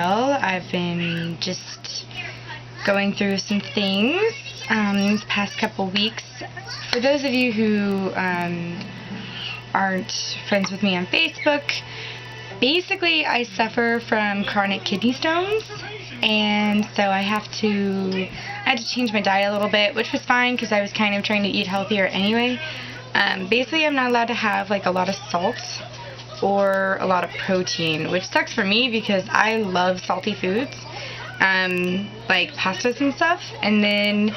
well. I've been just going through some things these past couple weeks. For those of you who aren't friends with me on Facebook, basically I suffer from chronic kidney stones, and so I had to change my diet a little bit, which was fine because I was kind of trying to eat healthier anyway. Basically, I'm not allowed to have like a lot of salt or a lot of protein, which sucks for me because I love salty foods, like pastas and stuff. And then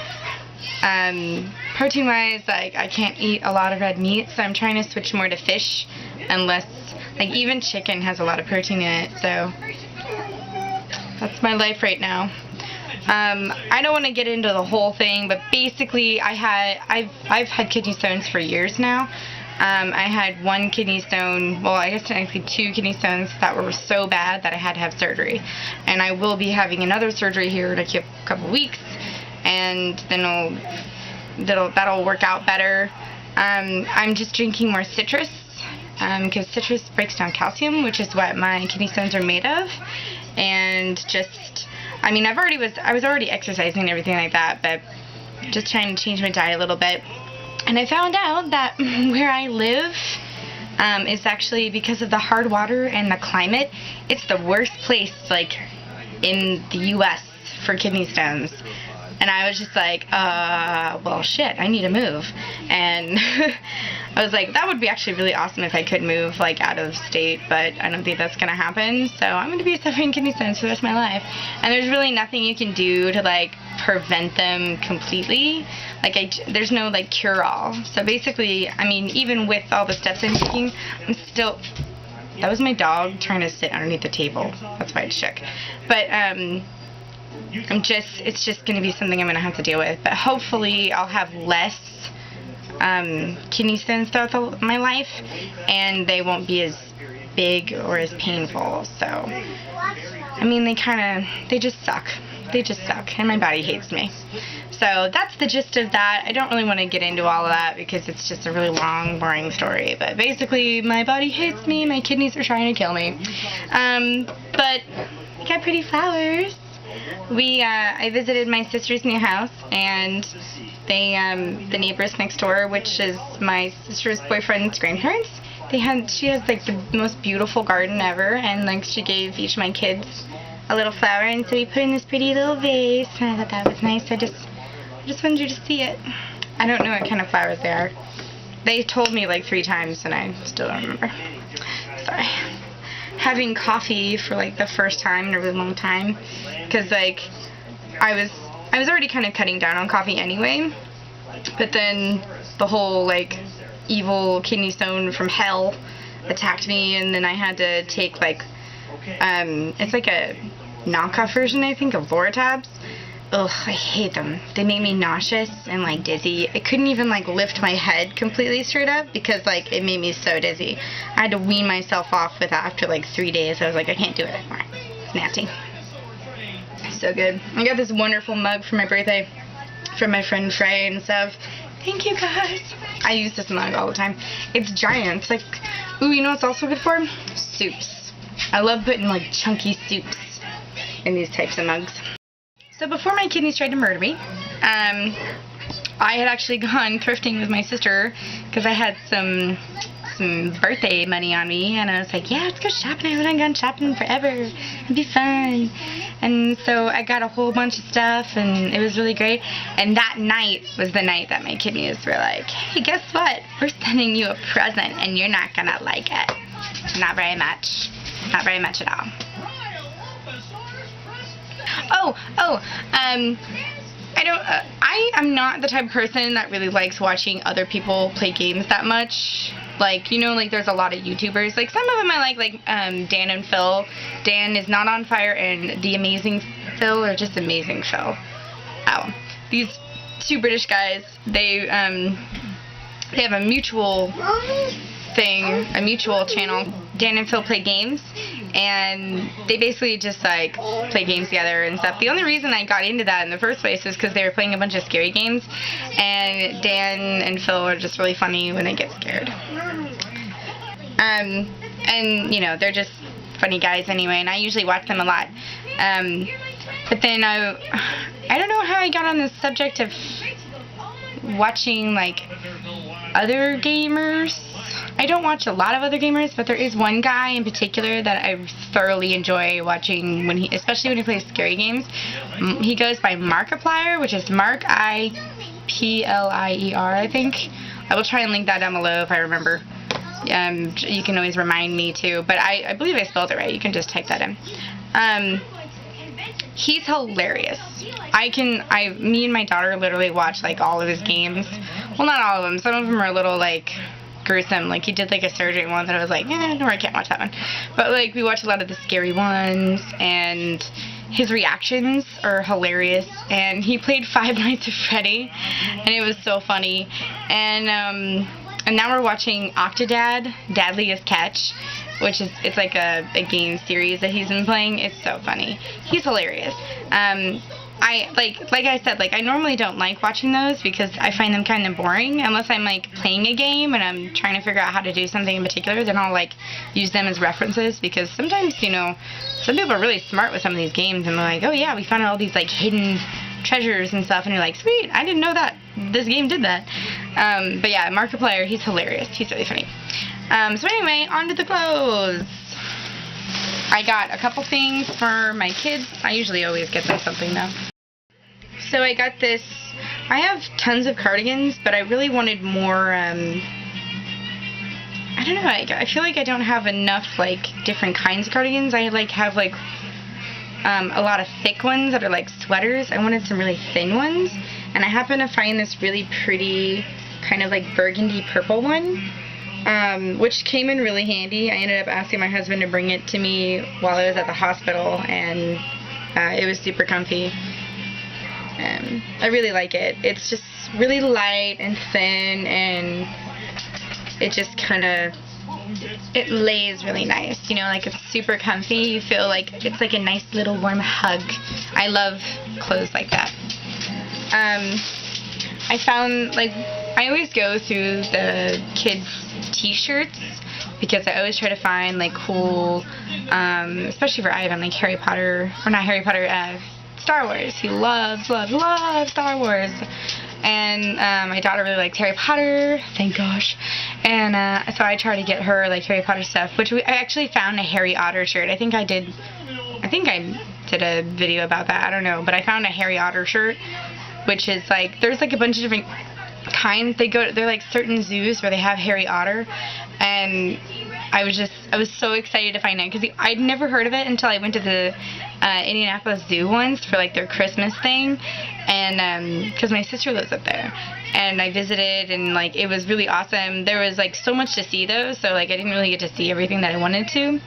protein-wise, like I can't eat a lot of red meat, so I'm trying to switch more to fish, unless like even chicken has a lot of protein in it. So that's my life right now. I don't want to get into the whole thing, but basically I've had kidney stones for years now. I had one kidney stone, well, I guess technically 2 kidney stones that were so bad that I had to have surgery. And I will be having another surgery here in a couple weeks, and then that'll work out better. I'm just drinking more citrus, because citrus breaks down calcium, which is what my kidney stones are made of. And just, I mean, I was already exercising and everything like that, but just trying to change my diet a little bit. And I found out that where I live is actually, because of the hard water and the climate, it's the worst place, like, in the U.S. for kidney stones. And I was just like, well, shit, I need to move. And I was like, that would be actually really awesome if I could move, like, out of state, but I don't think that's going to happen. So I'm going to be suffering kidney stones for the rest of my life. And there's really nothing you can do to, like, prevent them completely. Like, there's no, like, cure-all. So basically, I mean, even with all the steps I'm taking, I'm still... That was my dog trying to sit underneath the table. That's why it shook. But, it's just going to be something I'm going to have to deal with. But hopefully I'll have less kidney stones throughout my life, and they won't be as big or as painful. So, I mean, they just suck. They just suck, and my body hates me. So that's the gist of that. I don't really want to get into all of that because it's just a really long, boring story. But basically, my body hates me. My kidneys are trying to kill me. But I got pretty flowers. I visited my sister's new house, and the neighbors next door, which is my sister's boyfriend's grandparents, she has like the most beautiful garden ever, and like she gave each of my kids a little flower, and so we put in this pretty little vase, and I thought that was nice. I just wanted you to see it. I don't know what kind of flowers they are. They told me like 3 times, and I still don't remember. Sorry. Having coffee for like the first time in a really long time, because like I was already kind of cutting down on coffee anyway, but then the whole like evil kidney stone from hell attacked me, and then I had to take like it's like a knockoff version, I think, of Loratabs. Ugh, I hate them. They make me nauseous and like dizzy. I couldn't even like lift my head completely straight up because like it made me so dizzy. I had to wean myself off with that after like 3 days. I was like, I can't do it anymore. It's nasty. So good. I got this wonderful mug for my birthday from my friend Frey and stuff. Thank you guys. I use this mug all the time. It's giant. It's like, ooh, you know what's also good for? Soups. I love putting like chunky soups in these types of mugs. So before my kidneys tried to murder me, I had actually gone thrifting with my sister because I had some birthday money on me, and I was like, yeah, let's go shopping. I haven't gone shopping forever. It'd be fun. And so I got a whole bunch of stuff, and it was really great. And that night was the night that my kidneys were like, hey, guess what? We're sending you a present, and you're not going to like it. Not very much. Not very much at all. I am not the type of person that really likes watching other people play games that much. Like, you know, like there's a lot of YouTubers. Like some of them I like Dan and Phil. Dan is not on fire, and the amazing Phil are just amazing Phil. Oh, these 2 British guys, they have a mutual channel. Dan and Phil play games, and they basically just like play games together and stuff. The only reason I got into that in the first place was because they were playing a bunch of scary games, and Dan and Phil are just really funny when they get scared. And you know, they're funny guys anyway, and I usually watch them a lot. But then I don't know how I got on the subject of watching like other gamers. I don't watch a lot of other gamers, but there is one guy in particular that I thoroughly enjoy watching especially when he plays scary games. He goes by Markiplier, which is Markiplier, I think. I will try and link that down below if I remember. You can always remind me too, but I believe I spelled it right. You can just type that in. He's hilarious. Me and my daughter literally watch like all of his games. Well, not all of them. Some of them are a little like gruesome. Like he did like a surgery one that I was like, no, I can't watch that one. But like we watch a lot of the scary ones, and his reactions are hilarious. And he played Five Nights at Freddy, and it was so funny. And now we're watching Octodad, Dadliest Catch, which is it's like a game series that he's been playing. It's so funny. He's hilarious. Like I said, like I normally don't like watching those because I find them kind of boring unless I'm like playing a game and I'm trying to figure out how to do something in particular. Then I'll like use them as references because sometimes, you know, some people are really smart with some of these games and they're like, oh yeah, we found all these like hidden treasures and stuff, and you're like, sweet, I didn't know that this game did that. But yeah, Markiplier, he's hilarious. He's really funny. So anyway, on to the clothes. I got a couple things for my kids. I usually always get them something though. So I got this. I have tons of cardigans, but I really wanted more. I don't know. I feel like I don't have enough like different kinds of cardigans. I like have like a lot of thick ones that are like sweaters. I wanted some really thin ones, and I happened to find this really pretty kind of like burgundy purple one. Which came in really handy. I ended up asking my husband to bring it to me while I was at the hospital, and it was super comfy. I really like it. It's just really light and thin, and it just kind of, it lays really nice, you know, like it's super comfy. You feel like it's like a nice little warm hug. I love clothes like that. I found, like, I always go through the kids' t-shirts because I always try to find, like, cool, especially for Ivan, like Harry Potter, or not Harry Potter, Star Wars. He loves Star Wars. And my daughter really likes Harry Potter, thank gosh. And so I try to get her, like, Harry Potter stuff, which I actually found a Harry Otter shirt. I think I did a video about that, I don't know, but I found a Harry Otter shirt, which is like, there's like a bunch of different kinds. They're like certain zoos where they have Harry Otter, and I was so excited to find it because I'd never heard of it until I went to the Indianapolis Zoo once for like their Christmas thing, and because my sister lives up there, and I visited, and like it was really awesome. There was like so much to see though, so like I didn't really get to see everything that I wanted to.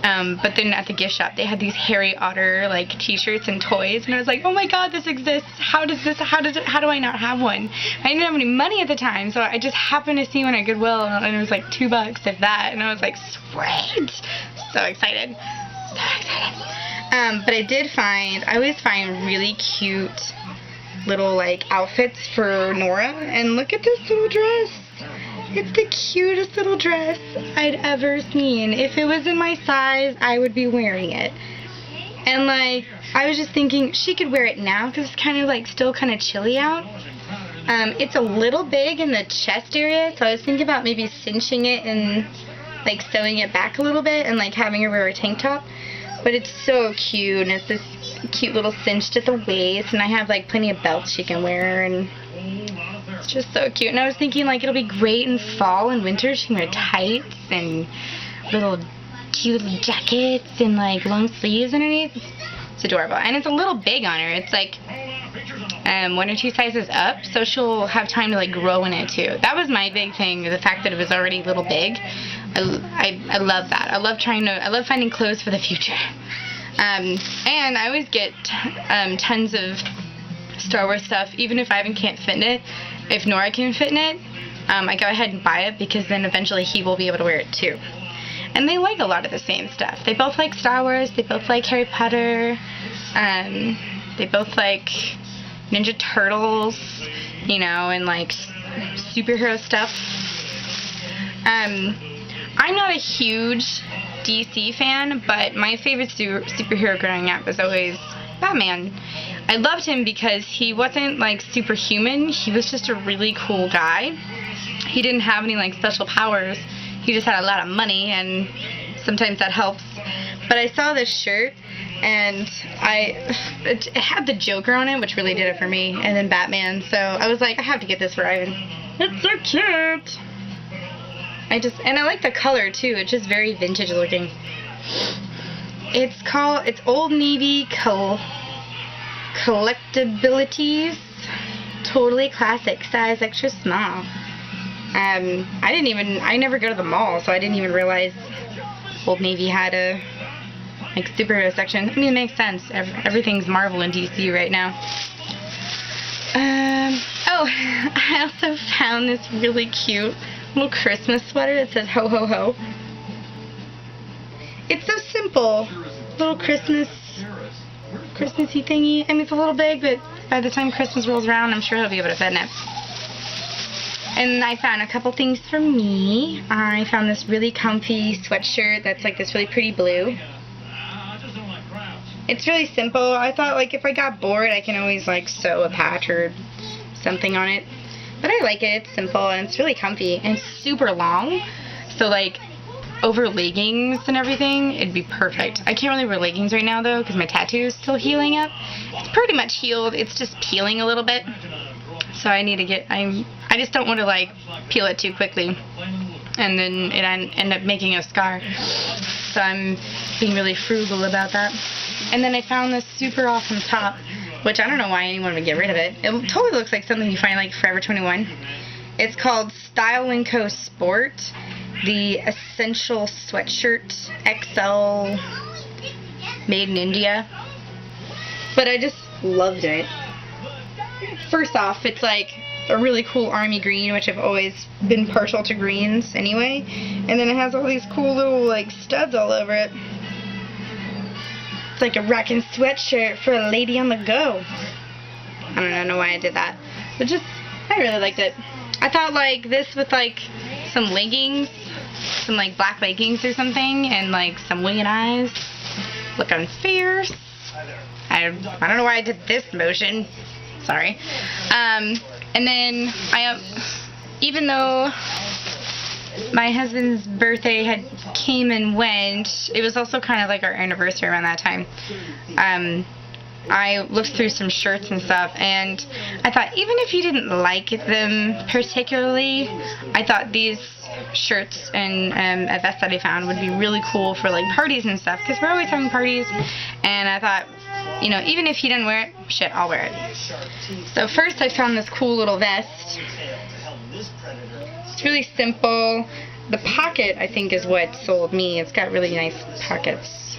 But then at the gift shop, they had these Harry Otter, like, t-shirts and toys, and I was like, oh my god, this exists, how do I not have one? I didn't have any money at the time, so I just happened to see one at Goodwill, and it was like $2, if that, and I was like, sweet! So excited. But I always find really cute little, like, outfits for Nora, and look at this little dress. It's the cutest little dress I'd ever seen. If it was in my size, I would be wearing it. And like, I was just thinking she could wear it now because it's kind of like still kind of chilly out. It's a little big in the chest area, so I was thinking about maybe cinching it and like sewing it back a little bit and like having her wear a tank top. But it's so cute, and it's this cute little cinched at the waist, and I have like plenty of belts she can wear, and it's just so cute. And I was thinking like it'll be great in fall and winter. She can wear tights and little cute little jackets and like long sleeves underneath. It's adorable. And it's a little big on her. It's like 1 or 2 sizes up, so she'll have time to like grow in it too. That was my big thing, the fact that it was already a little big. I love that. I love finding clothes for the future. And I always get tons of Star Wars stuff, even if Ivan can't fit in it. If Nora can fit in it, I go ahead and buy it because then eventually he will be able to wear it too. And they like a lot of the same stuff. They both like Star Wars, they both like Harry Potter, they both like Ninja Turtles, you know, and like superhero stuff. I'm not a huge DC fan, but my favorite superhero growing up was always Batman. I loved him because he wasn't like superhuman. He was just a really cool guy. He didn't have any like special powers. He just had a lot of money, and sometimes that helps. But I saw this shirt, and it had the Joker on it, which really did it for me, and then Batman. So I was like, I have to get this for Ivan. It's so cute. And I like the color too. It's just very vintage looking. It's Old Navy Collectabilities. Totally classic, size extra small. I never go to the mall, so I didn't even realize Old Navy had a like superhero section. I mean, it makes sense. Everything's Marvel and DC right now. Oh, I also found this really cute little Christmas sweater that says ho ho ho. It's so simple. Little Christmassy thingy. I mean, it's a little big, but by the time Christmas rolls around, I'm sure he'll be able to fit in it. And I found a couple things for me. I found this really comfy sweatshirt that's like this really pretty blue. It's really simple. I thought like if I got bored, I can always like sew a patch or something on it. But I like it. It's simple and it's really comfy and it's super long. So like over leggings and everything, it'd be perfect. I can't really wear leggings right now though because my tattoo is still healing up. It's pretty much healed. It's just peeling a little bit. So I need to get, I just don't want to like peel it too quickly and then it end up making a scar. So I'm being really frugal about that. And then I found this super awesome top, which I don't know why anyone would get rid of it. It totally looks like something you find like Forever 21. It's called Style & Co. Sport, the Essential Sweatshirt XL, made in India. But I just loved it. First off, it's like a really cool army green, which I've always been partial to greens anyway. And then it has all these cool little like studs all over it. It's like a rockin' sweatshirt for a lady on the go. I don't know why I did that. But I really liked it. I thought like this with like some leggings, some like black leggings or something, and like some winged eyes. Looking fierce. I don't know why I did this motion. Sorry. And then even though my husband's birthday came and went, it was also kind of like our anniversary around that time. I looked through some shirts and stuff, and I thought even if you didn't like them particularly, I thought these shirts and a vest that I found would be really cool for like parties and stuff, because we're always having parties, and I thought, you know, even if he didn't wear it, shit, I'll wear it. So first I found this cool little vest. It's really simple. The pocket, I think, is what sold me. It's got really nice pockets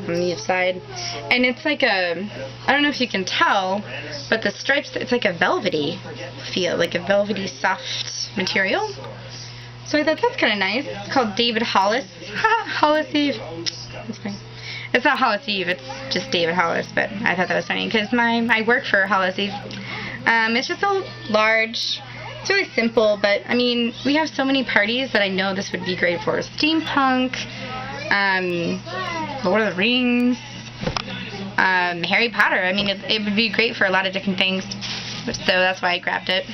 on the side. And it's like I don't know if you can tell, but the stripes, it's like a velvety feel, like a velvety soft material. So I thought that's kind of nice. It's called David Hollis. Hollis Eve. That's funny. It's not Hollis Eve, it's just David Hollis, but I thought that was funny because I work for Hollis Eve. It's just a large, it's really simple, but I mean, we have so many parties that I know this would be great for. Steampunk, Lord of the Rings, Harry Potter. I mean, it would be great for a lot of different things, so that's why I grabbed it.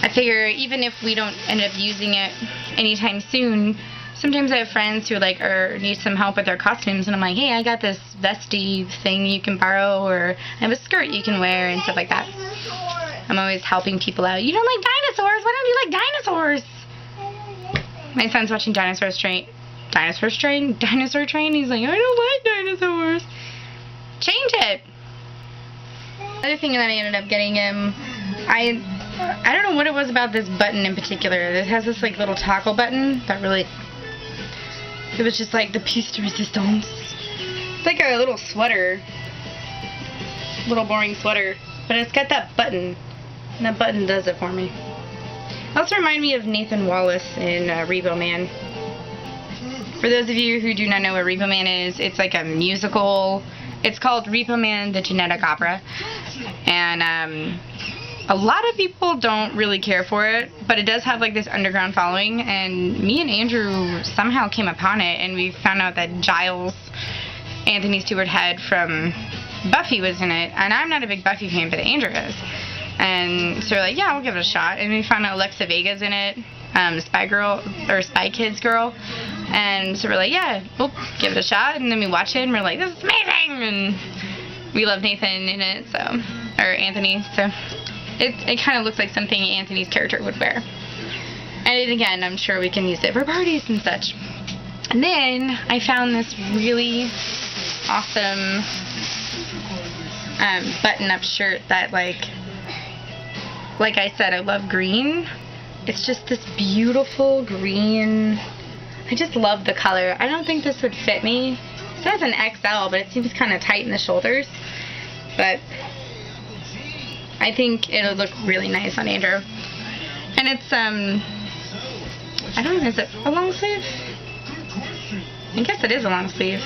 I figure even if we don't end up using it anytime soon, sometimes I have friends who like need some help with their costumes, and I'm like, hey, I got this vesty thing you can borrow, or I have a skirt you can wear, and stuff like that. I'm always helping people out. You don't like dinosaurs? Why don't you like dinosaurs? My son's watching Dinosaur Train. He's like, I don't like dinosaurs. Change it. Other thing that I ended up getting him, I don't know what it was about this button in particular. It has this like little toggle button that really, it was just like the piece de resistance. It's like a little sweater, little boring sweater, but it's got that button, and that button does it for me. It also reminded me of Nathan Wallace in Repo Man. For those of you who do not know what Repo Man is, it's like a musical. It's called Repo Man, the Genetic Opera, and a lot of people don't really care for it, but it does have like this underground following, and me and Andrew somehow came upon it, and we found out that Giles, Anthony Stewart Head from Buffy, was in it, and I'm not a big Buffy fan, but Andrew is. And so we're like, yeah, we'll give it a shot. And we found out Alexa Vega's in it, Spy Kids girl. And so we're like, yeah, we'll give it a shot. And then we watch it, and we're like, this is amazing. And we love Nathan in it, or Anthony. So it kind of looks like something Anthony's character would wear. And again, I'm sure we can use it for parties and such. And then I found this really awesome button-up shirt that, like I said, I love green. It's just this beautiful green. I just love the color. I don't think this would fit me. It says an XL, but it seems kind of tight in the shoulders. But I think it'll look really nice on Andrew. And it's, I don't know, is it a long sleeve? I guess it is a long sleeve.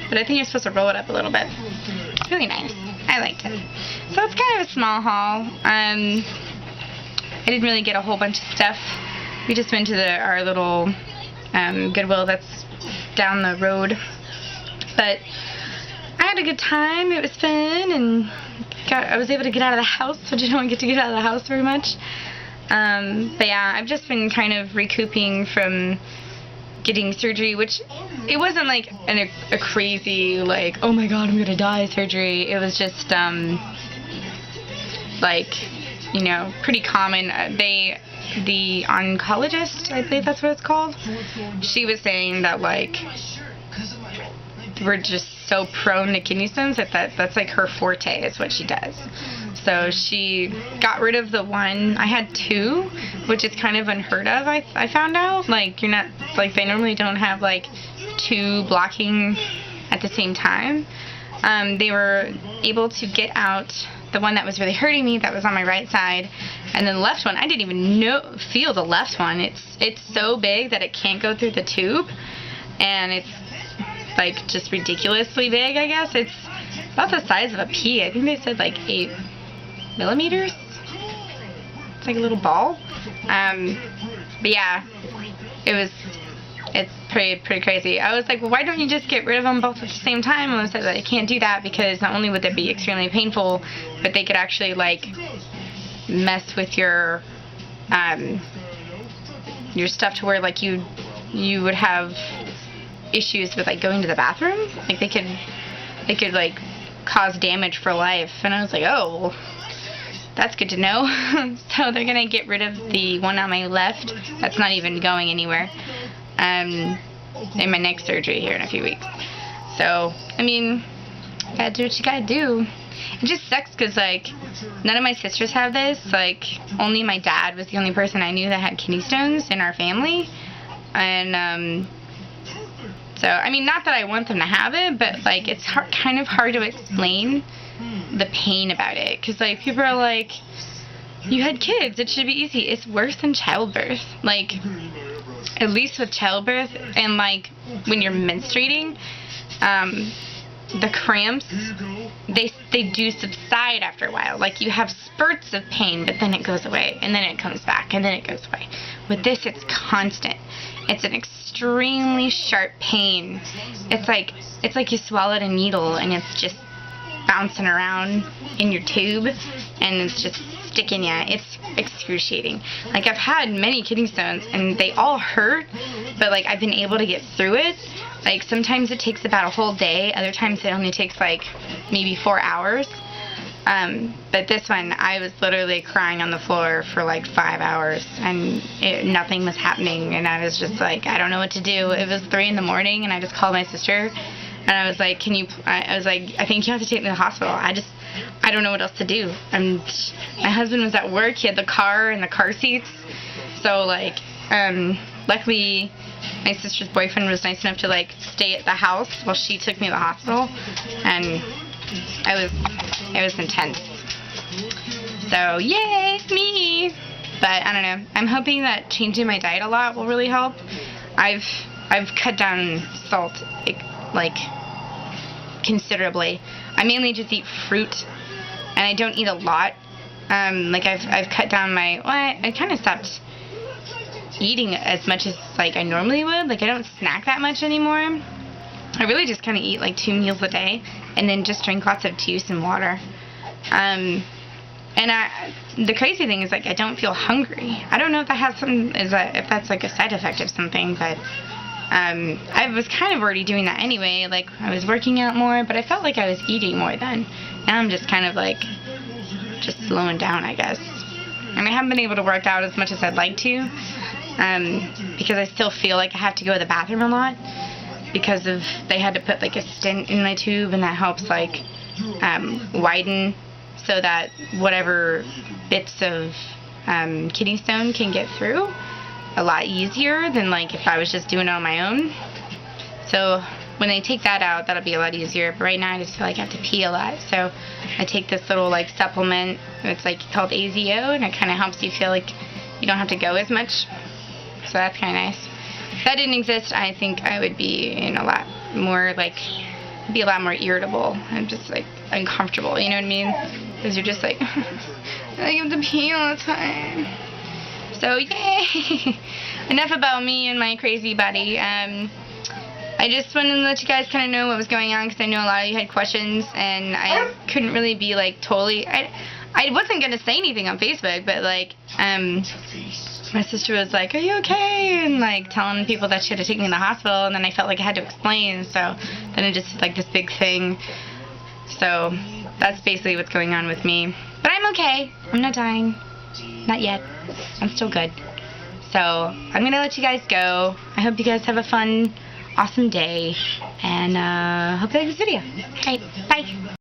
But I think you're supposed to roll it up a little bit. It's really nice. I liked it. So it's kind of a small haul. I didn't really get a whole bunch of stuff. We just went to our little Goodwill that's down the road. But I had a good time. It was fun, and I was able to get out of the house, which I don't get to get out of the house very much. But yeah, I've just been kind of recouping from getting surgery, which it wasn't like a crazy, like, oh my god, I'm gonna die surgery. It was just like, you know, pretty common. The oncologist, I believe that's what it's called, she was saying that, like, we're just so prone to kidney stones that's like her forte, is what she does. So she got rid of the one. I had two, which is kind of unheard of, I found out. Like, you're not, like, they normally don't have, like, two blocking at the same time. They were able to get out the one that was really hurting me, that was on my right side, and then the left one, I didn't even feel the left one. It's so big that it can't go through the tube, and it's, like, just ridiculously big, I guess. It's about the size of a pea. I think they said, like, 8 millimeters. It's like a little ball. But yeah, it's pretty crazy. I was like, well, why don't you just get rid of them both at the same time? And I said that I can't do that because not only would that be extremely painful, but they could actually, like, mess with your stuff to where, like, you would have issues with, like, going to the bathroom. Like, they could like cause damage for life. And I was like, oh, well, that's good to know. So they're gonna get rid of the one on my left that's not even going anywhere in my next surgery here in a few weeks. So, I mean, you gotta do what you gotta do. It just sucks because, like, none of my sisters have this. Like, only my dad was the only person I knew that had kidney stones in our family. And so, I mean, not that I want them to have it, but, like, it's kind of hard to explain the pain about it. Because, like, people are like, you had kids, it should be easy. It's worse than childbirth. Like, at least with childbirth and, like, when you're menstruating, the cramps, they do subside after a while. Like, you have spurts of pain, but then it goes away, and then it comes back, and then it goes away. With this, it's constant. It's an extremely sharp pain. It's like you swallowed a needle, and it's just bouncing around in your tube, and it's just sticking you. It's excruciating. Like, I've had many kidney stones, and they all hurt, but, like, I've been able to get through it. Like, sometimes it takes about a whole day. Other times it only takes, like, maybe 4 hours. But this one, I was literally crying on the floor for, like, 5 hours, and nothing was happening, and I was just like, I don't know what to do. It was 3 in the morning, and I just called my sister, and I was like, I think you have to take me to the hospital. I don't know what else to do. My husband was at work. He had the car and the car seats. So, like, luckily, my sister's boyfriend was nice enough to, like, stay at the house while she took me to the hospital. And it was intense. So, yay, me! But, I don't know. I'm hoping that changing my diet a lot will really help. I've cut down salt, like, considerably. I mainly just eat fruit, and I don't eat a lot Like I've cut down my, well, I kind of stopped eating as much as like I normally would. Like I don't snack that much anymore. I really just kind of eat like 2 meals a day, and then just drink lots of juice and water. And the crazy thing is, like, I don't feel hungry. I don't know if that has something, if that's like a side effect of something, but I was kind of already doing that anyway. Like I was working out more, but I felt like I was eating more then. Now I'm just kind of like just slowing down, I guess. And I haven't been able to work out as much as I'd like to, because I still feel like I have to go to the bathroom a lot, because of they had to put like a stent in my tube, and that helps like widen so that whatever bits of kidney stone can get through a lot easier than like if I was just doing it on my own. So when they take that out, that'll be a lot easier. But right now I just feel like I have to pee a lot, so I take this little like supplement. It's like called AZO, and it kind of helps you feel like you don't have to go as much. So that's kind of nice. If that didn't exist, I think I would be in a lot more like, be a lot more irritable. I'm just like uncomfortable, you know what I mean? Because you're just like, I have to pee all the time. So yay! Enough about me and my crazy body. I just wanted to let you guys kind of know what was going on, because I know a lot of you had questions, and I couldn't really be like totally. I wasn't gonna say anything on Facebook, but like my sister was like, "Are you okay?" and like telling people that she had to take me to the hospital, and then I felt like I had to explain. So then it just like this big thing. So that's basically what's going on with me. But I'm okay. I'm not dying. Not yet. I'm still good. So I'm gonna let you guys go. I hope you guys have a fun, awesome day, and hope you like this video. Okay, bye.